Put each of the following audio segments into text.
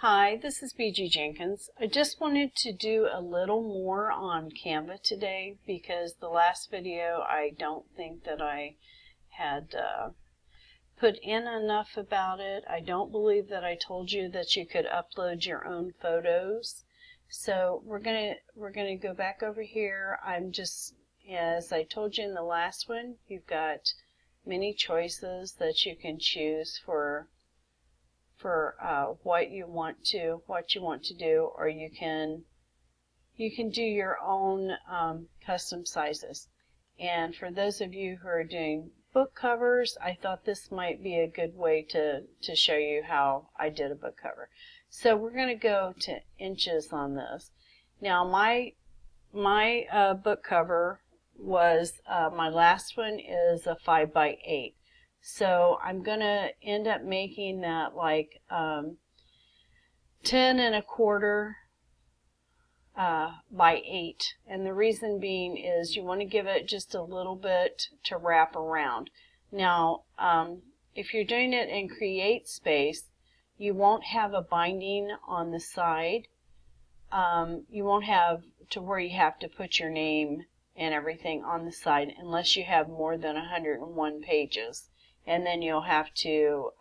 Hi, this is BG Jenkins. I just wanted to do a little more on Canva today because the last video I don't think that I had put in enough about it. I don't believe that I told you that you could upload your own photos. So we're gonna go back over here. I'm just, as I told you in the last one, you've got many choices that you can choose for what you want to do, or you can do your own custom sizes. And for those of you who are doing book covers, I thought this might be a good way to show you how I did a book cover. So we're going to go to inches on this. Now my book cover was my last one is a 5 by 8. So I'm going to end up making that like 10 1/4 by 8. And the reason being is you want to give it just a little bit to wrap around. Now, if you're doing it in Create Space, you won't have a binding on the side. You won't have to where you have to put your name and everything on the side unless you have more than 101 pages. And then you'll have to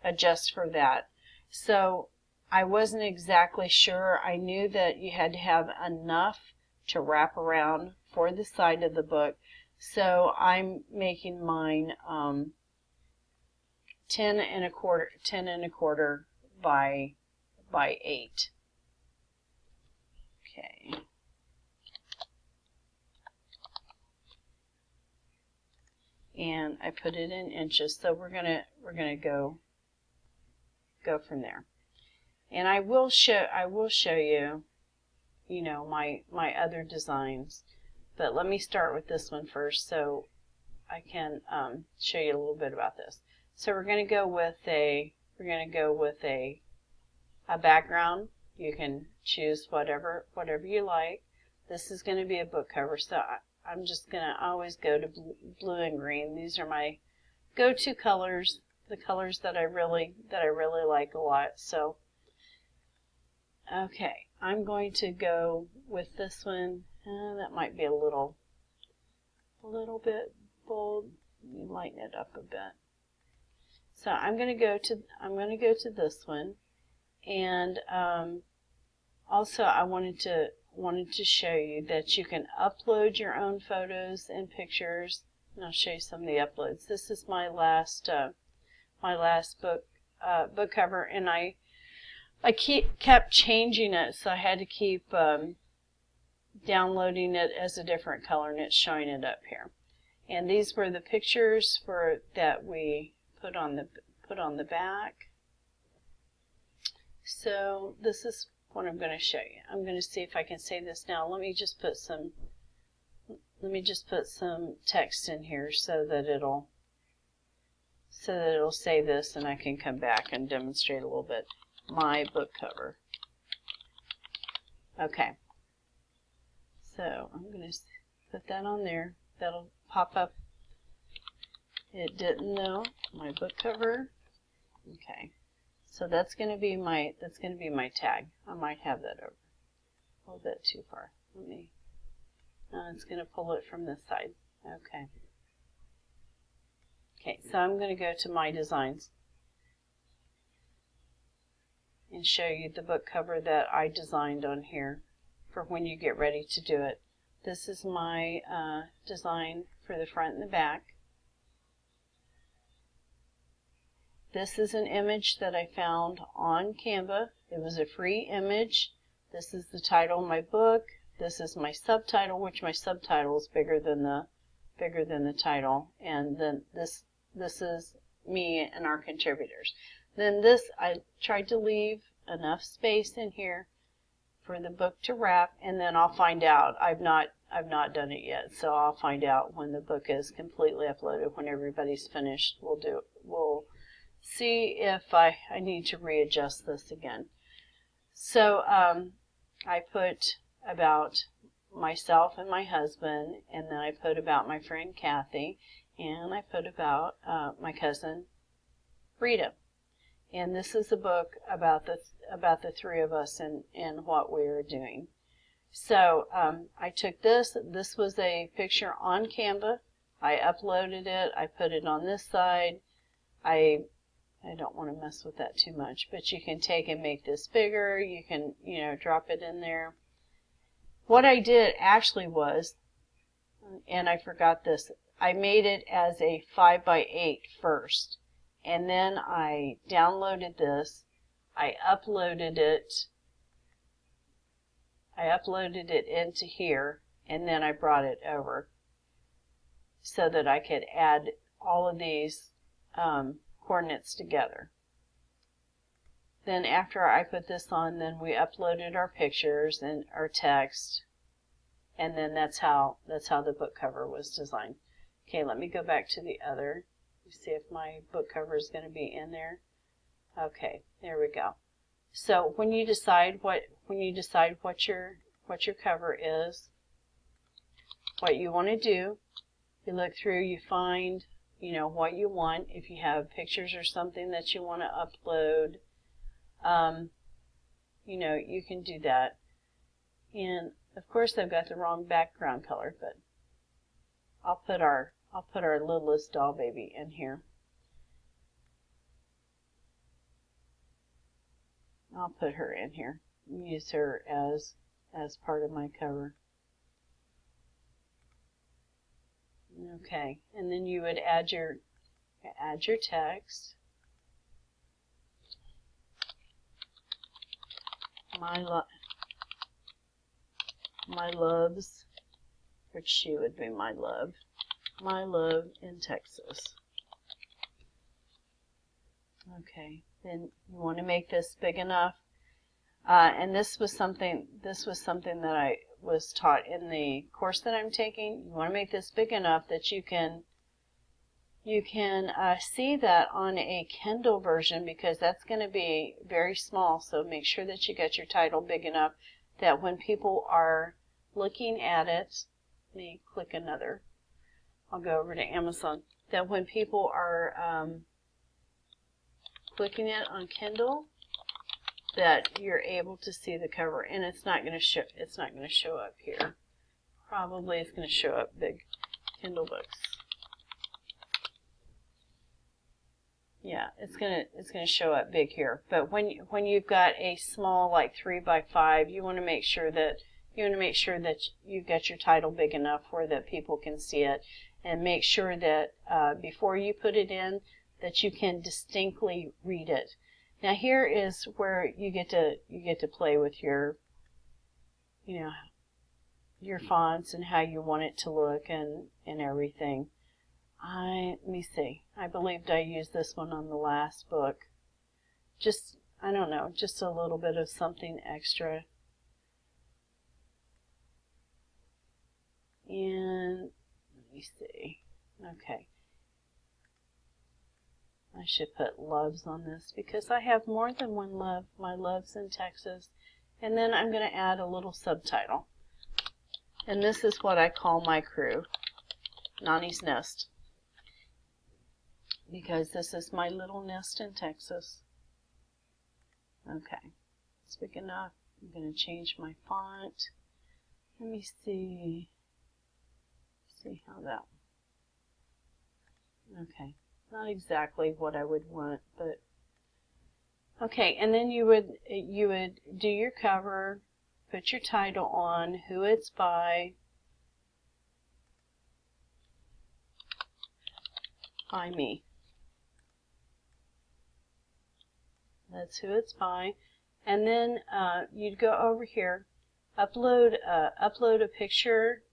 adjust for that. So I wasn't exactly sure. I knew that you had to have enough to wrap around for the side of the book. So I'm making mine 10 1/4 by 8. Okay. And I put it in inches, so we're gonna go from there. And I will show you, you know, my other designs, but let me start with this one first so I can show you a little bit about this. So we're gonna go with a background. You can choose whatever you like. This is going to be a book cover, so I'm just going to always go to blue and green. These are my go-to colors, the colors that I really like a lot. So, okay, I'm going to go with this one. That might be a little bit bold. Let me lighten it up a bit. So I'm going to go to this one, and also I wanted to show you that you can upload your own photos and pictures, and I'll show you some of the uploads. This is my last book cover, and I kept changing it, so I had to keep downloading it as a different color, and it's showing it up here. And these were the pictures that we put on the back. So this is what I'm going to show you. I'm going to see if I can say this now. Let me just put some text in here so that it'll say this, and I can come back and demonstrate a little bit. My book cover. Okay. So I'm going to put that on there. That'll pop up. It didn't know my book cover. Okay. So that's going to be my tag. I might have that over a little bit too far. Let me. It's going to pull it from this side. Okay. Okay. So I'm going to go to my designs and show you the book cover that I designed on here for when you get ready to do it. This is my design for the front and the back. This is an image that I found on Canva. It was a free image. This is the title of my book. This is my subtitle, which my subtitle is bigger than the title. And then this is me and our contributors. Then this, I tried to leave enough space in here for the book to wrap, and then I'll find out. I've not done it yet, so I'll find out when the book is completely uploaded. When everybody's finished, we'll see if I need to readjust this again. So I put about myself and my husband, and then I put about my friend Kathy, and I put about my cousin Rita. And this is a book about the three of us and what we are doing. So I took this. This was a picture on Canva. I uploaded it. I put it on this side. I don't want to mess with that too much, but you can take and make this bigger. You can, drop it in there. What I did actually was, and I forgot this, I made it as a 5x8 first. And then I downloaded this. I uploaded it into here, and then I brought it over so that I could add all of these coordinates together. Then after I put this on, then we uploaded our pictures and our text, and then that's how the book cover was designed. Okay, let me go back to the other. See if my book cover is going to be in there. Okay, there we go. So when you decide what your cover is, what you want to do, you look through, you find what you want. If you have pictures or something that you want to upload, you can do that. And of course I've got the wrong background color, but I'll put our littlest doll baby in here. I'll put her in here. Use her as part of my cover. Okay, and then you would add your text. My loves, which she would be my love. My love in Texas. Okay, then you want to make this big enough. And this was something that I was taught in the course that I'm taking. You want to make this big enough that you can see that on a Kindle version, because that's going to be very small. So make sure that you get your title big enough that when people are looking at it, let me click another. I'll go over to Amazon. That when people are clicking it on Kindle, that you're able to see the cover, and it's not going to show up here. Probably it's going to show up big. Kindle books. Yeah, it's going to show up big here. But when you've got a small, like 3x5, you want to make sure that you've got your title big enough where that people can see it. And make sure that before you put it in, that you can distinctly read it. Now here is where you get to play with your fonts and how you want it to look and everything. Let me see. I believed I used this one on the last book. Just, I don't know, just a little bit of something extra. And let me see. Okay. I should put loves on this because I have more than one love. My love's in Texas. And then I'm going to add a little subtitle. And this is what I call my crew. Nani's Nest. Because this is my little nest in Texas. Okay. It's big enough. I'm going to change my font. Let me see. See how that. Okay. Not exactly what I would want, but okay. And then you would do your cover, put your title on, who it's by me. That's who it's by. And then you'd go over here, upload a picture.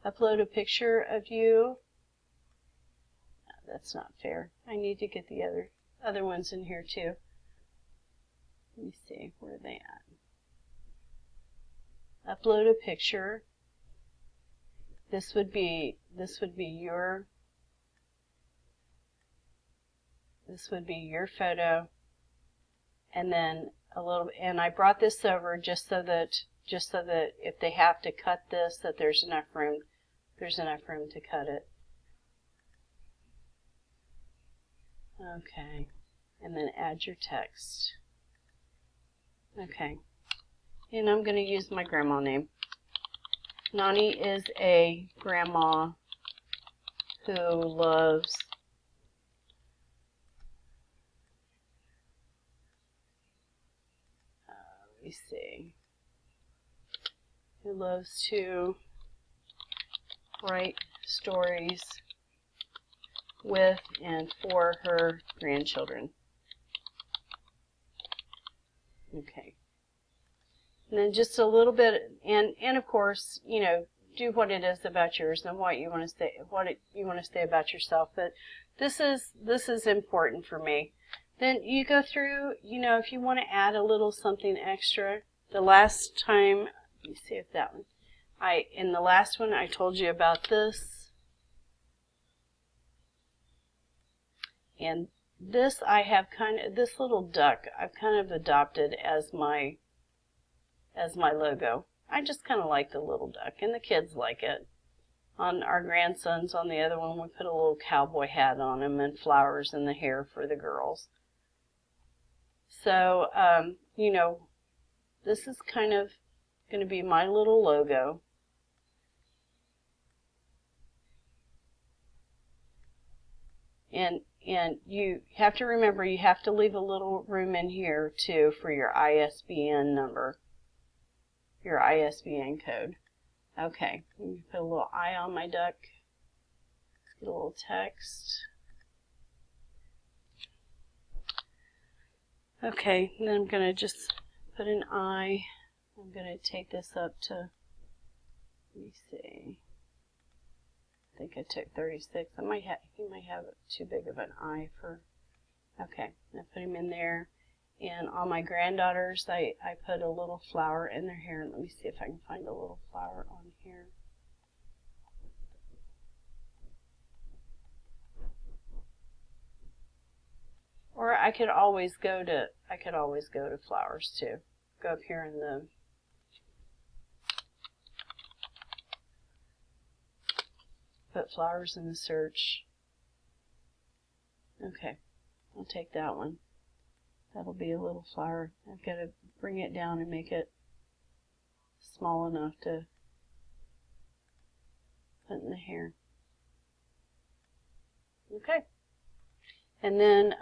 Upload a picture of you. No, that's not fair. I need to get the other ones in here too. Let me see, where are they at? Upload a picture. This would be your photo, and then a little. And I brought this over just so that if they have to cut this, that there's enough room. There's enough room to cut it. Okay, and then add your text. Okay, and I'm going to use my grandma name. Nani is a grandma who loves let me see, who loves to write stories with and for her grandchildren. Okay. And then just a little bit, and of course, you know, do what it is about yours and what you want to say about yourself. But this is important for me. Then you go through, you know, if you want to add a little something extra. The last time, let me see if that one. In the last one I told you about this. And this I have this little duck I've kind of adopted as my logo. I just kind of like the little duck, and the kids like it. On our grandsons, on the other one, we put a little cowboy hat on him and flowers in the hair for the girls. So, you know, this is kind of going to be my little logo. And you have to remember, you have to leave a little room in here, too, for your ISBN number. Your ISBN code. Okay, put a little eye on my duck. Let's get a little text. Okay, and then I'm going to just put an eye. I'm going to take this up to, let me see. I think I took 36. He might have too big of an eye for, okay, I put him in there. And on my granddaughters, I put a little flower in their hair. And let me see if I can find a little flower on here. Or I could always go to flowers too. Go up here in the put flowers in the search. Okay, I'll take that one. That'll be a little flower. I've got to bring it down and make it small enough to put in the hair. Okay. And then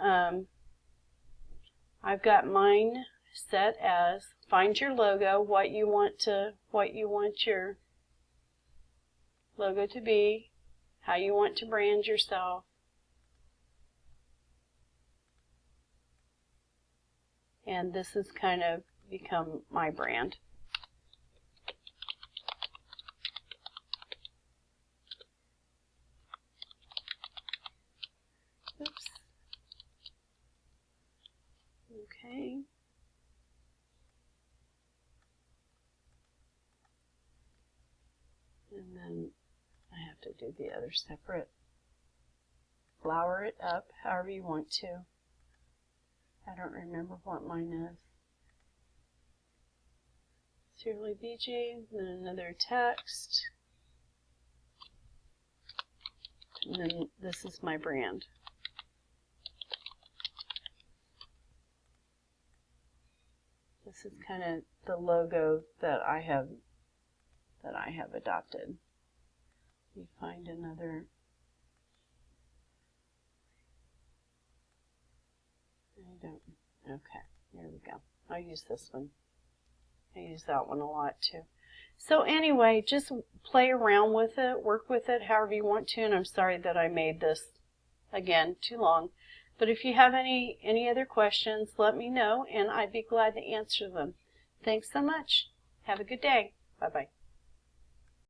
I've got mine set as find your logo, what you want your logo to be, how you want to brand yourself. And this has kind of become my brand. Oops. Okay. And then I have to do the other separate. Flower it up however you want to. I don't remember what mine is. Sincerely BG, then another text. And then this is my brand. This is kind of the logo that I have adopted. You find another. I don't. Okay, there we go. I'll use this one. I use that one a lot too. So anyway, just play around with it, work with it however you want to, and I'm sorry that I made this, again, too long. But if you have any other questions, let me know, and I'd be glad to answer them. Thanks so much. Have a good day. Bye-bye.